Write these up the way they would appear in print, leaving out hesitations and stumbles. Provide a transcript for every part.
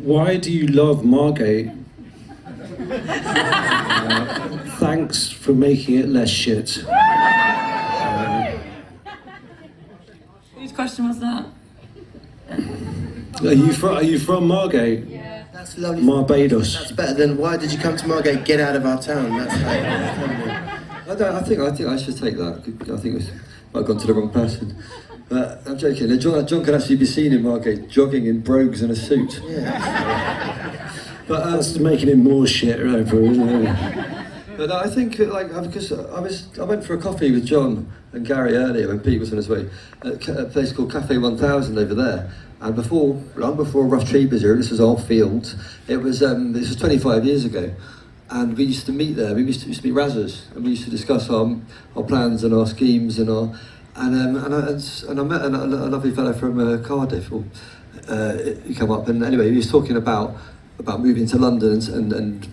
Why do you love Margate? Thanks for making it less shit. Whose question was that? Are you from Margate? Yeah. That's lovely. Barbados. That's better than why did you come to Margate? Get out of our town. That's I think I should take that. I think I've gone to the wrong person. But I'm joking. John can actually be seen in Margate jogging in brogues and a suit. Yeah. But that's making it more shit over, isn't it? But I think, because I went for a coffee with John and Gary earlier when Pete was on his way at a place called Cafe 1000 over there. And long before Rough Trade was here, this was our field. This was 25 years ago, and we used to meet there. We used to meet Razzers, and we used to discuss our plans and our schemes and I met a lovely fellow from Cardiff. He came up, and anyway, he was talking about moving to London and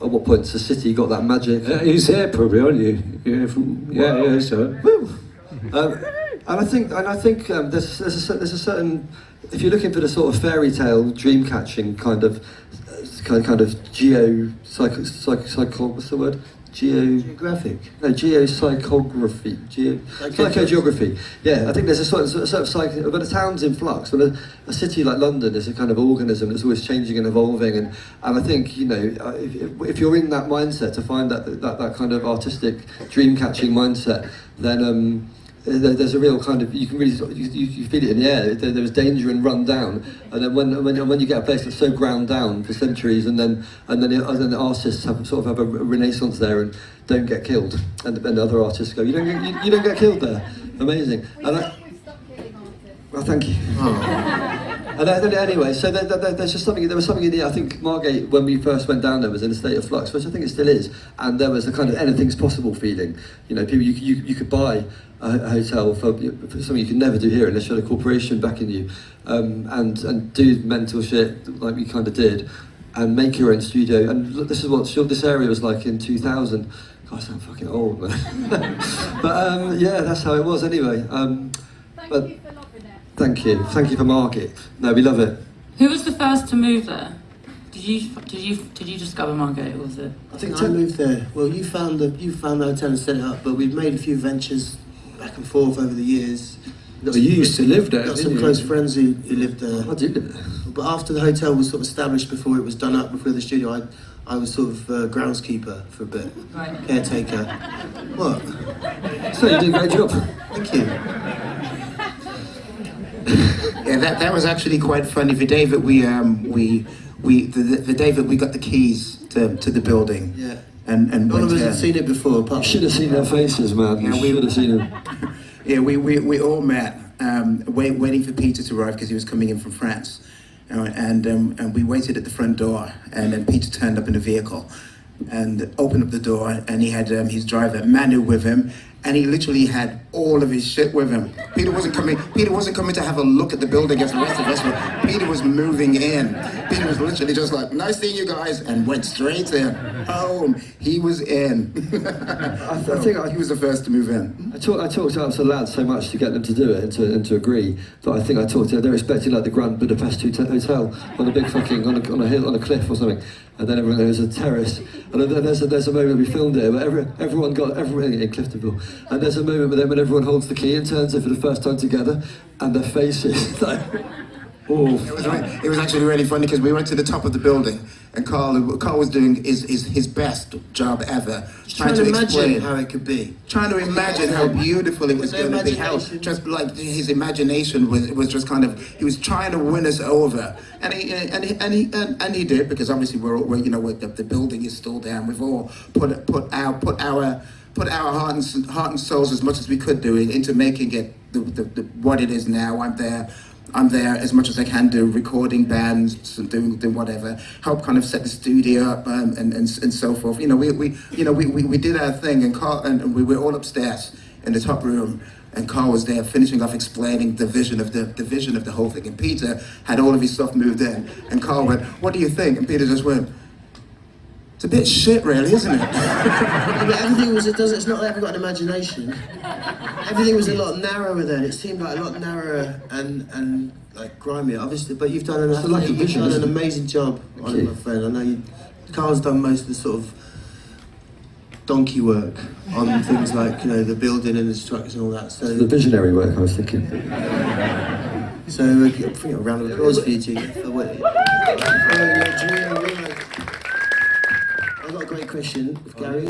at what point the city got that magic. He's here probably, aren't you? Yeah, sir. And I think there's a certain, if you're looking for the sort of fairy tale, dream catching kind of what's the word? Geographic. No, geopsychography. Psychogeography. Yeah, I think there's a sort of psycho. When a town's in flux, when a city like London is a kind of organism that's always changing and evolving, and I think, you know, if you're in that mindset, to find that kind of artistic, dream-catching mindset, then there's a real kind of, you can really you feel it in the air. There's danger and run down, and then when you get a place that's so ground down for centuries, and then the artists have a renaissance there and don't get killed, and other artists go, you don't get killed there. Amazing. And well, thank you. And anyway, so there's just something. There was something in the. I think Margate, when we first went down there, was in a state of flux, which I think it still is. And there was a kind of anything's possible feeling. You know, people you could buy a hotel for something you could never do here unless you had a corporation backing you, and do mental shit like we kind of did, and make your own studio. And look, this is what this area was like in 2000. God, I sound fucking old, man. But yeah, that's how it was anyway. Thank you for Margate. No, we love it. Who was the first to move there? Did you discover Margate, or was it? I think I moved there. Well, you found the hotel and set it up, but we've made a few ventures back and forth over the years. Well, you used to live there. Got some close friends who lived there. I did live there. But after the hotel was sort of established, before it was done up, before the studio, I was sort of groundskeeper for a bit, Right. Caretaker. What? So you did a great job. Thank you. Yeah, that was actually quite funny. For David, the David, we got the keys to the building. Yeah. And None of us had seen it before. You should have seen their faces, man. Yeah, you should have seen them. Yeah, we all met, waiting for Peter to arrive because he was coming in from France, and we waited at the front door, and then Peter turned up in a vehicle, and opened up the door, and he had his driver Manu with him. And he literally had all of his shit with him. Peter wasn't coming to have a look at the building as the rest of us were. Peter was moving in. Peter was literally just like, nice seeing you guys, and went straight in. Home. He was in. I think he was the first to move in. I talked to the lads so much to get them to do it and to agree that I think I talked to. They're expecting like the Grand Budapest Hotel on a big fucking on a hill, on a cliff or something. And then there was a terrace, and then there's a moment we filmed it where everyone in Cliftonville, and there's a moment when everyone holds the key and turns it for the first time together, and their faces like, oh. It was actually really funny because we went to the top of the building, and Carl was doing his best job ever, Trying to imagine how it could be. Trying to imagine how beautiful it was going to be. How just like his imagination was just kind of, he was trying to win us over, and he did, because obviously the building is still down. We've all put our heart and souls as much as we could do into making it the what it is now. I'm there as much as I can do, recording bands, doing whatever, help kind of set the studio up, and so forth. We did our thing, and Carl and we were all upstairs in the top room, and Carl was there finishing off explaining the vision of the whole thing. And Peter had all of his stuff moved in, and Carl went, "What do you think?" And Peter just went, "It's a bit shit, really, isn't it?" But everything was, it's not like I've got an imagination. Everything was a lot narrower then. It seemed like a lot narrower, and like grimy, obviously, but you've done It's a lack of you've vision, done an isn't it? amazing job on it, you. my friend. I know Carl's done most of the sort of donkey work on things like, you know, the building and the structure and all that. The visionary work, I was thinking. So a round of applause for you two. For what, I've got a great question, Gary.